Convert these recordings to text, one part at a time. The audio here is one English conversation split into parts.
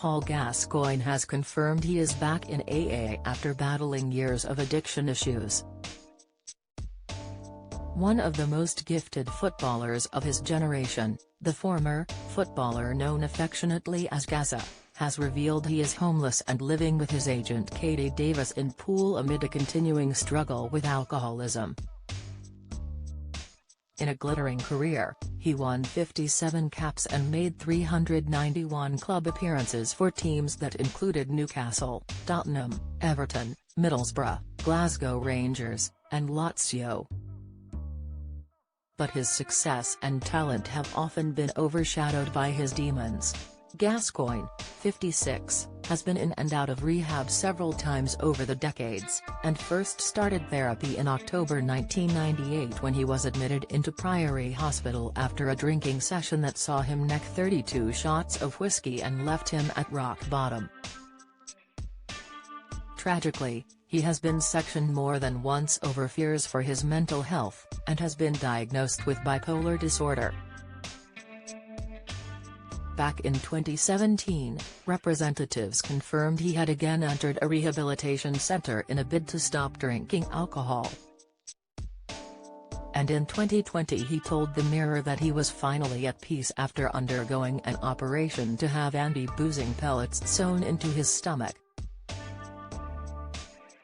Paul Gascoigne has confirmed he is back in AA after battling years of addiction issues. One of the most gifted footballers of his generation, the former footballer known affectionately as Gaza, has revealed he is homeless and living with his agent Katie Davis in Poole amid a continuing struggle with alcoholism. In a glittering career, he won 57 caps and made 391 club appearances for teams that included Newcastle, Tottenham, Everton, Middlesbrough, Glasgow Rangers, and Lazio. But his success and talent have often been overshadowed by his demons. Gascoigne, 56, has been in and out of rehab several times over the decades, and first started therapy in October 1998 when he was admitted into Priory Hospital after a drinking session that saw him neck 32 shots of whiskey and left him at rock bottom. Tragically, he has been sectioned more than once over fears for his mental health, and has been diagnosed with bipolar disorder. Back in 2017, representatives confirmed he had again entered a rehabilitation center in a bid to stop drinking alcohol. And in 2020 he told the Mirror that he was finally at peace after undergoing an operation to have anti-boozing pellets sewn into his stomach.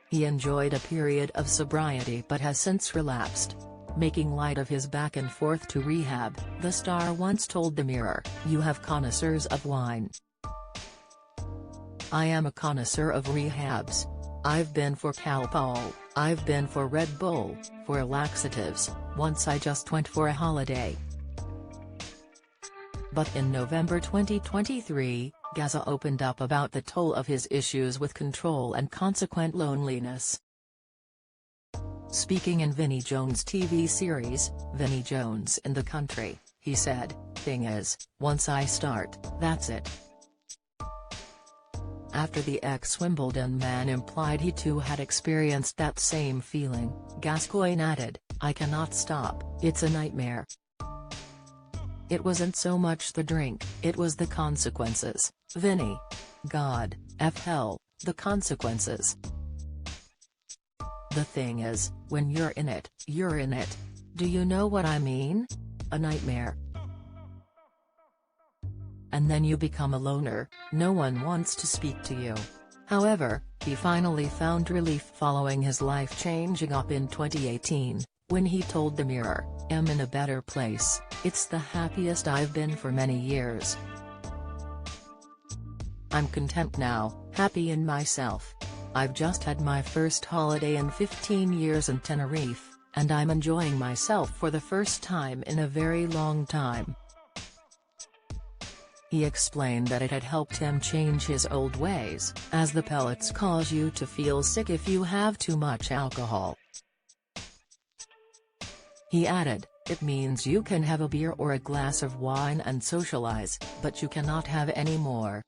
He enjoyed a period of sobriety but has since relapsed. Making light of his back and forth to rehab, the star once told the Mirror, "You have connoisseurs of wine. I am a connoisseur of rehabs. I've been for Calpol, I've been for Red Bull, for laxatives, once I just went for a holiday." But in November 2023, Gaza opened up about the toll of his issues with control and consequent loneliness. Speaking in Vinnie Jones' TV series, Vinnie Jones in the Country, he said, "Thing is, once I start, that's it." After the ex-Wimbledon man implied he too had experienced that same feeling, Gascoigne added, "I cannot stop, it's a nightmare. It wasn't so much the drink, it was the consequences, Vinnie. God, F hell, the consequences. The thing is, when you're in it, you're in it. Do you know what I mean? A nightmare. And then you become a loner, no one wants to speak to you." However, he finally found relief following his life changing up in 2018, when he told the Mirror, "I'm in a better place, it's the happiest I've been for many years. I'm content now, happy in myself. I've just had my first holiday in 15 years in Tenerife, and I'm enjoying myself for the first time in a very long time." He explained that it had helped him change his old ways, as the pellets cause you to feel sick if you have too much alcohol. He added, "It means you can have a beer or a glass of wine and socialize, but you cannot have any more.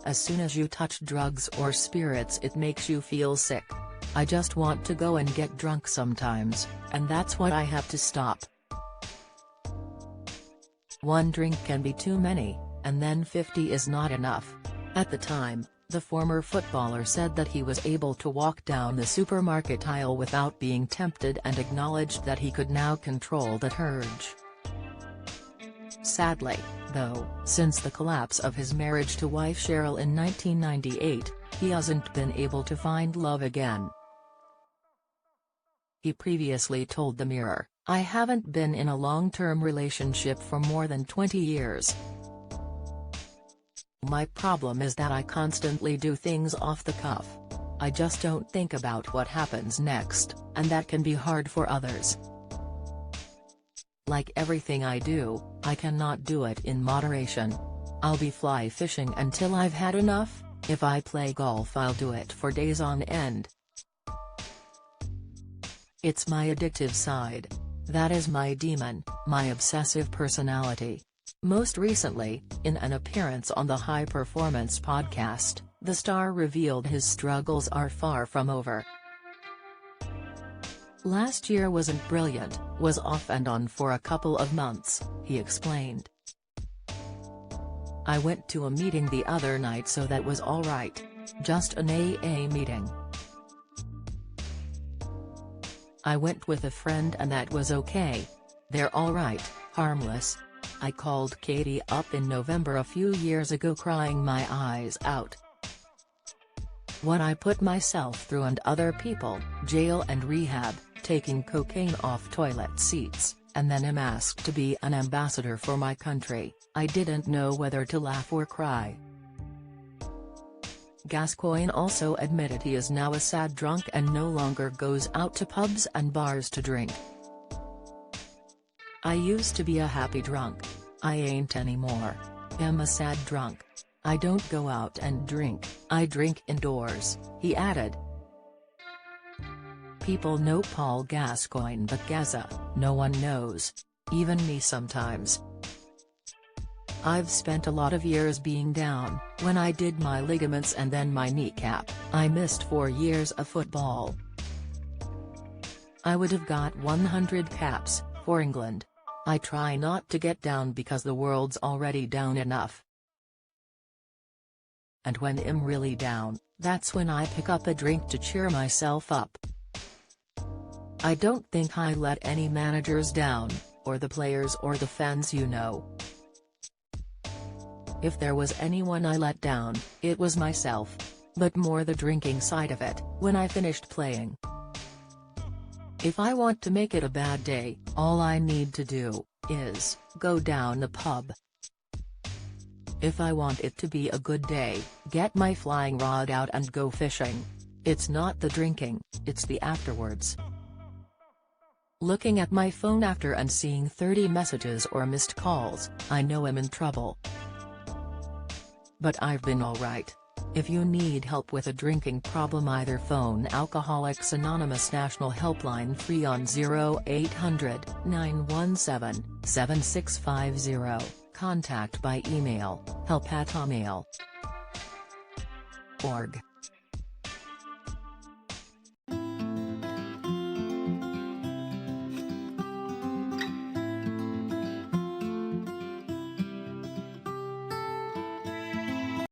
As soon as you touch drugs or spirits it makes you feel sick. I just want to go and get drunk sometimes, and that's what I have to stop. One drink can be too many, and then 50 is not enough." At the time, the former footballer said that he was able to walk down the supermarket aisle without being tempted and acknowledged that he could now control that urge. Sadly, though, since the collapse of his marriage to wife Cheryl in 1998, he hasn't been able to find love again. He previously told the Mirror, "I haven't been in a long-term relationship for more than 20 years. My problem is that I constantly do things off the cuff. I just don't think about what happens next, and that can be hard for others. Like everything I do, I cannot do it in moderation. I'll be fly fishing until I've had enough. If I play golf I'll do it for days on end. It's my addictive side. That is my demon, my obsessive personality." Most recently, in an appearance on the High Performance podcast, the star revealed his struggles are far from over. "Last year wasn't brilliant, was off and on for a couple of months," he explained. I went to a meeting the other night, so that was alright. Just an AA meeting. I went with a friend and that was okay. They're alright, harmless. I called Katie up in November a few years ago crying my eyes out. What I put myself through and other people, jail and rehab, taking cocaine off toilet seats, and then am asked to be an ambassador for my country. I didn't know whether to laugh or cry. Gascoigne also admitted he is now a sad drunk and no longer goes out to pubs and bars to drink. I used to be a happy drunk. I ain't anymore. Am a sad drunk. I don't go out and drink, I drink indoors, he added. People know Paul Gascoigne, but Gaza, no one knows. Even me sometimes. I've spent a lot of years being down. When I did my ligaments and then my kneecap, I missed 4 years of football. I would have got 100 caps, for England. I try not to get down because the world's already down enough. And when I'm really down, that's when I pick up a drink to cheer myself up. I don't think I let any managers down, or the players or the fans, you know. If there was anyone I let down, it was myself. But more the drinking side of it, when I finished playing. If I want to make it a bad day, all I need to do is go down the pub. If I want it to be a good day, get my flying rod out and go fishing. It's not the drinking, it's the afterwards. Looking at my phone after and seeing 30 messages or missed calls, I know I'm in trouble. But I've been alright. If you need help with a drinking problem, either phone Alcoholics Anonymous National Helpline free on 0800 917 7650, contact by email, help@amail.org.